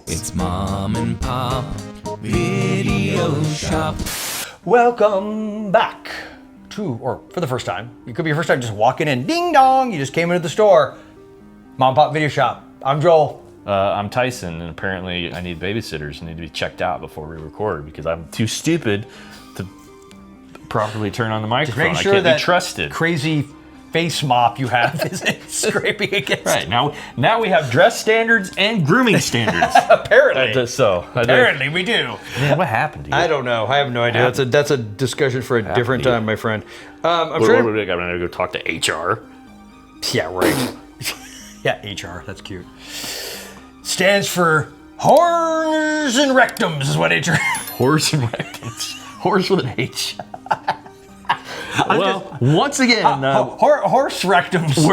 It's Mom and Pop Video Shop. Welcome back to, or for the first time, it could be your first time just walking in, ding dong, you just came into the store. Mom and Pop Video Shop. I'm Joel. I'm Tyson, and apparently I need babysitters. I need to be checked out before we record because I'm too stupid to properly turn on the microphone. Just making sure I can't that be trusted. crazy face mop you have isn't scraping against. Right, now we have dress standards and grooming standards. Apparently. Apparently we do. Man, what happened to you? I don't know. I have no idea. That's a discussion for a different time, my friend. I'm sure. I'm gonna go talk to HR. Yeah, right. Yeah, HR. That's cute. Stands for horns and rectums is what HR. Horse and rectums. Horse with an H. Well, once again, horse rectums.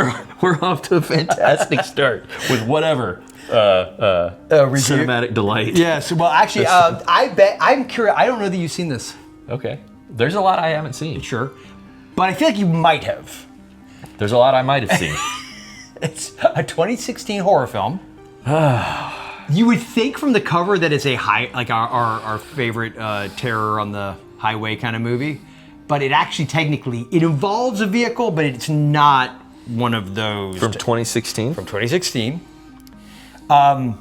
We're off to a fantastic start with whatever cinematic delight. Yes. Well, actually, I'm curious. I don't know that you've seen this. Okay. There's a lot I haven't seen. Sure. But I feel like you might have. There's a lot I might have seen. It's a 2016 horror film. You would think from the cover that it's a our favorite terror on the highway kind of movie, but it actually technically it involves a vehicle, but it's not one of those. From 2016. From 2016. I'll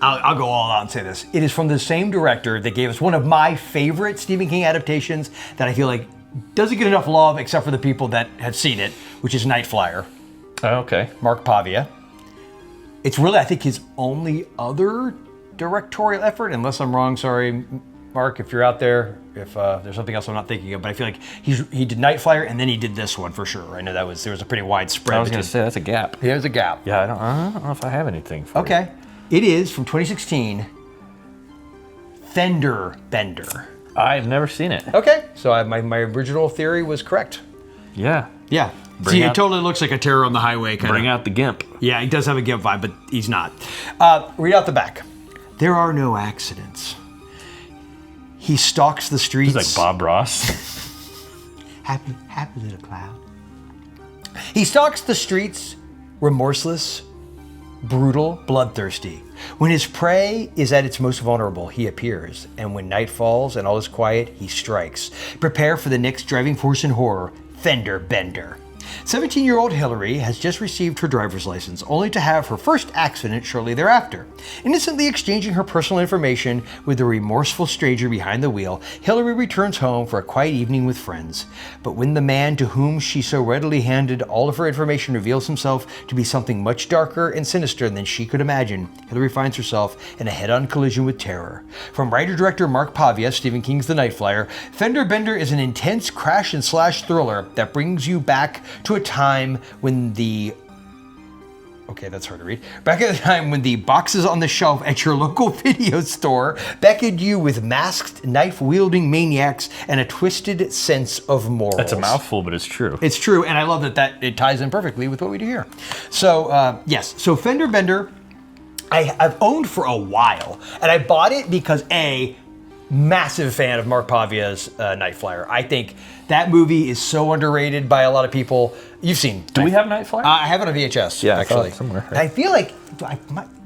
go all out and say this. It is from the same director that gave us one of my favorite Stephen King adaptations that I feel like doesn't get enough love except for the people that have seen it, which is Night Flier. Oh, okay. Mark Pavia. It's really, I think, his only other directorial effort, unless I'm wrong. Sorry, Mark, if you're out there, if there's something else I'm not thinking of. But I feel like he did Night Flier, and then he did this one for sure. I know there was a pretty wide spread. I was going to say, that's a gap. Yeah, there's a gap. Yeah, I don't know if I have anything for you. It is from 2016, Fender Bender. I've never seen it. Okay, so my original theory was correct. Yeah. Yeah. See, it totally looks like a terror on the highway kind of. Bring out the gimp. Yeah, he does have a gimp vibe, but he's not. Read out the back. There are no accidents. He stalks the streets. He's like Bob Ross. happy little cloud. He stalks the streets, remorseless, brutal, bloodthirsty. When his prey is at its most vulnerable, he appears. And when night falls and all is quiet, he strikes. Prepare for the next driving force in horror, Fender Bender. 17-year-old Hillary has just received her driver's license, only to have her first accident shortly thereafter. Innocently exchanging her personal information with the remorseful stranger behind the wheel, Hillary returns home for a quiet evening with friends. But when the man to whom she so readily handed all of her information reveals himself to be something much darker and sinister than she could imagine, Hillary finds herself in a head-on collision with terror. From writer-director Mark Pavia, Stephen King's The Night Flier, Fender Bender is an intense crash-and-slash thriller that brings you back to a time when that's hard to read. Back at a time when the boxes on the shelf at your local video store beckoned you with masked, knife-wielding maniacs and a twisted sense of morals. That's a mouthful, but it's true. It's true, and I love that it ties in perfectly with what we do here. So, yes. So Fender Bender, I've owned for a while, and I bought it because massive fan of Mark Pavia's Night Flier. I think that movie is so underrated by a lot of people. You've seen. Do we have Night Flier? I have it on VHS, actually. Somewhere. Right? I feel like,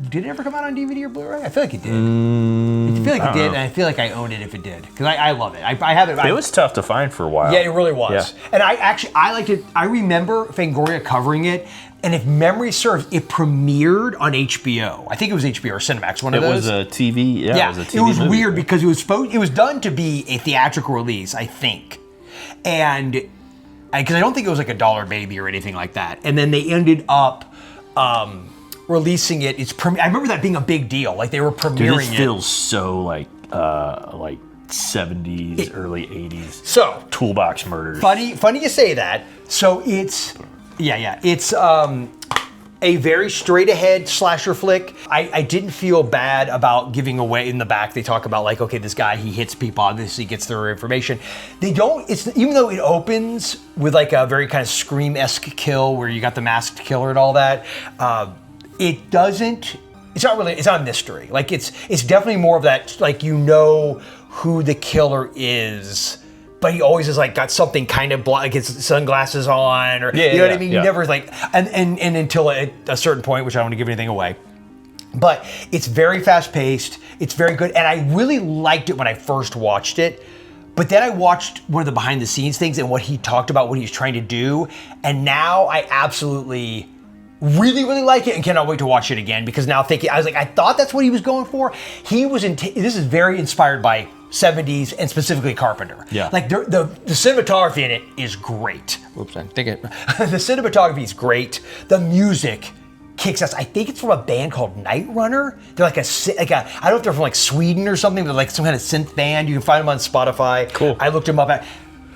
did it ever come out on DVD or Blu-ray? I feel like it did. I feel like it did, and I feel like I owned it if it did. Because I love it. I have it. It was tough to find for a while. Yeah, it really was. Yeah. And I liked it. I remember Fangoria covering it. And if memory serves, it premiered on HBO. I think it was HBO or Cinemax, one of those. It was a TV. Yeah, it was a TV it was movie. Weird because it was done to be a theatrical release, I think. And because I don't think it was like a $1 baby or anything like that. And then they ended up releasing it. I remember that being a big deal. Like they were premiering it. It feels so like 70s, early 80s. So Toolbox Murders. Funny you say that. So it's a very straight-ahead slasher flick. I didn't feel bad about giving away in the back. They talk about like, okay, this guy, he hits people, obviously gets their information. They don't, even though it opens with like a very kind of Scream-esque kill where you got the masked killer and all that, it doesn't, it's not a mystery. Like it's definitely more of that, like you know who the killer is, but he always is like got something kind of like his sunglasses on, or you know what I mean. You never like, and until a certain point, which I don't want to give anything away. But it's very fast paced. It's very good. And I really liked it when I first watched it. But then I watched one of the behind the scenes things and what he talked about, what he was trying to do. And now I absolutely really, really like it and cannot wait to watch it again, because now thinking, I was like, I thought that's what he was going for. He was this is very inspired by 70s and specifically Carpenter. Yeah. Like the cinematography in it is great. Oops, I think it. The cinematography is great. The music kicks ass. I think it's from a band called Night Runner. They're like a I don't know if they're from like Sweden or something. They're like some kind of synth band. You can find them on Spotify. Cool. I looked them up.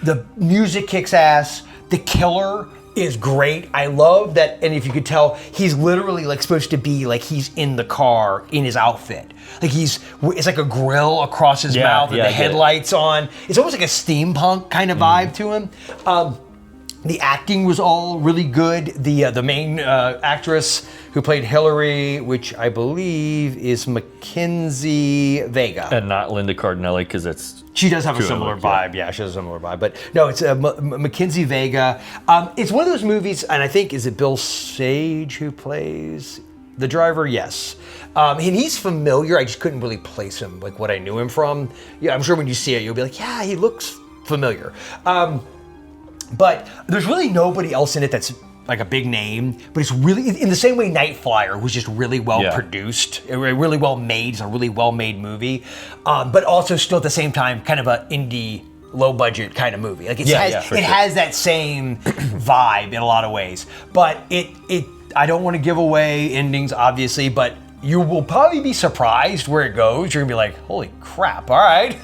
The music kicks ass. The killer is great. I love that, and if you could tell, he's literally like supposed to be like he's in the car in his outfit. Like it's like a grill across his mouth with the headlights on. It's almost like a steampunk kind of vibe to him. The acting was all really good. The main actress who played Hillary, which I believe is Mackenzie Vega. And not Linda Cardinelli, because that's... She does have a similar vibe. Yeah, she has a similar vibe. But no, it's Mackenzie Vega. It's one of those movies, and I think, is it Bill Sage who plays the driver? Yes. And he's familiar. I just couldn't really place him, like what I knew him from. Yeah, I'm sure when you see it, you'll be like, yeah, he looks familiar. But there's really nobody else in it that's like a big name, but it's really, in the same way Night Flier was just really well produced, really well made. It's a really well made movie, but also still at the same time kind of an indie, low budget kind of movie. Like it has that same vibe in a lot of ways. But I don't want to give away endings, obviously, but you will probably be surprised where it goes. You're gonna be like, holy crap! All right.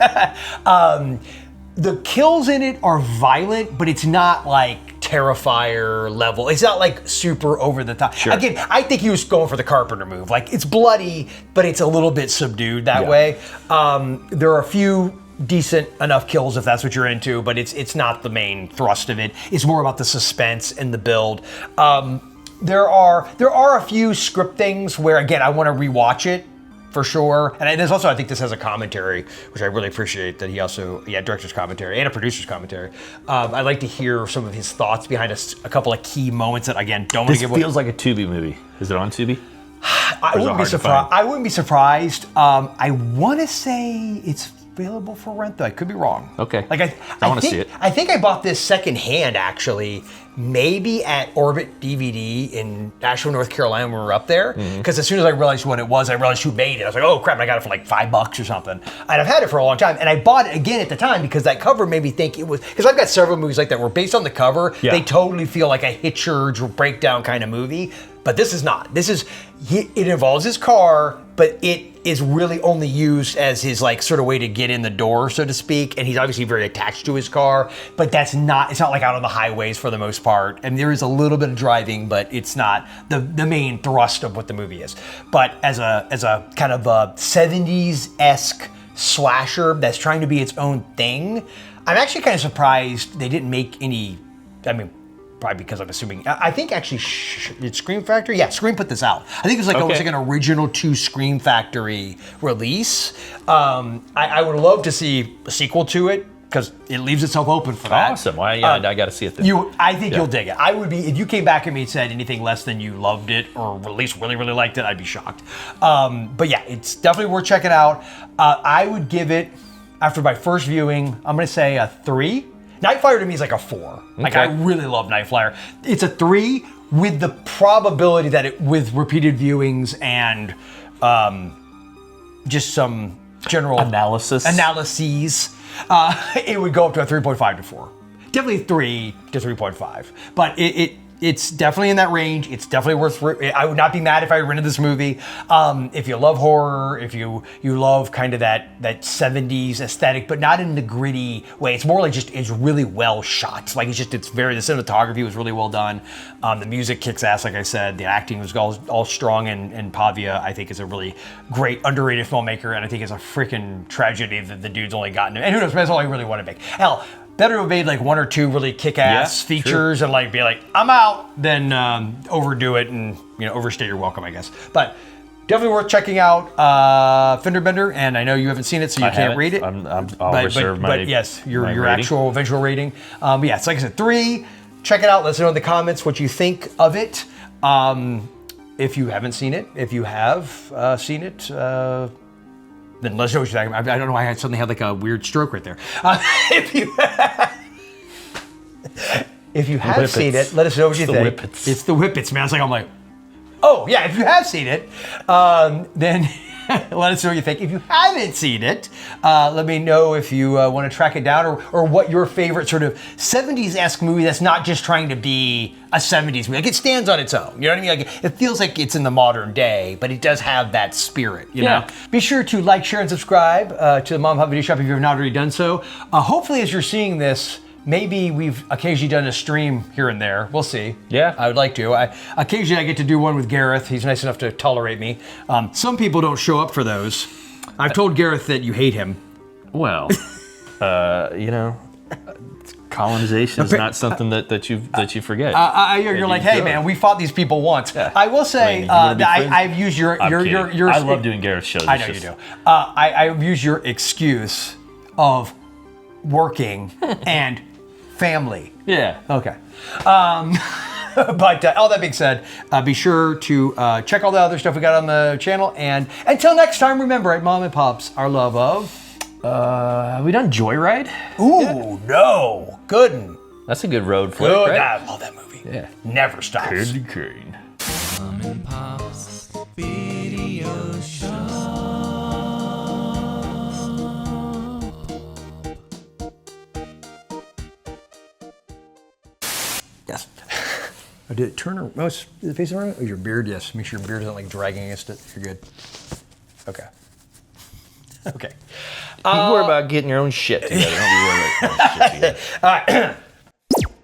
The kills in it are violent, but it's not like Terrifier level. It's not like super over the top. Sure. Again, I think he was going for the Carpenter move. Like it's bloody, but it's a little bit subdued that way. There are a few decent enough kills if that's what you're into, but it's not the main thrust of it. It's more about the suspense and the build. There are a few script things where, again, I want to rewatch it for sure. And there's also, I think this has a commentary, which I really appreciate that he also, director's commentary and a producer's commentary. I'd like to hear some of his thoughts behind a couple of key moments that, again, don't want to give away. This feels like a Tubi movie. Is it on Tubi? I wouldn't be surprised. I wouldn't be surprised. I want to say it's available for rent, though. I could be wrong. Okay. Like I want to see it. I think I bought this secondhand, actually, maybe at Orbit DVD in Asheville, North Carolina when we were up there. Because as soon as I realized what it was, I realized who made it. I was like, oh crap, I got it for like $5 or something. And I've had it for a long time. And I bought it again at the time because that cover made me think it was, because I've got several movies like that where based on the cover, they totally feel like a Hitcher breakdown kind of movie. But this is not. It involves his car, but it is really only used as his like sort of way to get in the door, so to speak. And he's obviously very attached to his car, but it's not like out on the highways for the most part. And there is a little bit of driving, but it's not the main thrust of what the movie is. But as a kind of a 70s-esque slasher that's trying to be its own thing, I'm actually kind of surprised they didn't make any, probably because I'm assuming, I think actually, did Scream Factory? Yeah, Scream put this out. I think it was like almost like an original to Scream Factory release. I would love to see a sequel to it because it leaves itself open for that. Awesome. Well, I got to see it then. I think you'll dig it. I would be, if you came back at me and said anything less than you loved it or at least really, really liked it, I'd be shocked. But yeah, it's definitely worth checking out. I would give it, after my first viewing, I'm going to say a 3. Night Flier to me is like a 4. Like I really love Night Flier. It's a 3 with the probability that with repeated viewings and just some general analyses, it would go up to a 3.5 to 4. Definitely 3 to 3.5. But it's definitely in that range. It's definitely worth. I would not be mad if I rented this movie. If you love horror, if you love kind of that 70s aesthetic, but not in the gritty way. It's more like it's really well shot. Like the cinematography was really well done. The music kicks ass, like I said. The acting was all strong, and Pavia, I think, is a really great underrated filmmaker. And I think it's a freaking tragedy that the dude's only gotten. And who knows? That's all I really want to make. Hell. Better to have made like 1 or 2 really kick-ass features and like be like, I'm out, than overdo it and overstay your welcome, I guess. But definitely worth checking out Fender Bender, and I know you haven't seen it, so you can't read it. I'll reserve my But yes, your rating. actual eventual rating. But yeah, it's like I said, 3. Check it out. Let us know in the comments what you think of it. if you haven't seen it. If you have seen it, then let us know what you're talking about. I don't know why I suddenly had like a weird stroke right there. If you have seen it, let us know what you think. Whippets. It's the Whippets, man. It's like, I'm like, oh, yeah, if you have seen it, then let us know what you think. If you haven't seen it, let me know if you want to track it down or what your favorite sort of 70s-esque movie that's not just trying to be a 70s movie. Like, it stands on its own. You know what I mean? Like, it feels like it's in the modern day, but it does have that spirit, you know? Be sure to like, share, and subscribe to the Mom Pop Video Shop if you have not already done so. Hopefully, as you're seeing this, maybe we've occasionally done a stream here and there. We'll see. Yeah. I would like to. Occasionally I get to do one with Gareth. He's nice enough to tolerate me. Some people don't show up for those. I've told Gareth that you hate him. Well, you know, colonization is not something that you forget. You're like, hey man, we fought these people once. Yeah. I will say that I've used your I love doing Gareth shows. I know you do. I've used your excuse of working and family. Yeah. Okay. But all that being said, be sure to check all the other stuff we got on the channel. And until next time, remember at Mom and Pops, our love of... have we done Joyride? Ooh, yeah. No. Good one. That's a good road flick, right? I love that movie. Yeah. Never stops. Candy cane. Mom and Pop's Video Shop. Yes. I did it turn or is it facing around? Oh, your beard, yes. Make sure your beard isn't like dragging against it. You're good. Okay. Okay. Don't worry about getting your own shit together. Don't be worried about your own shit together. All right.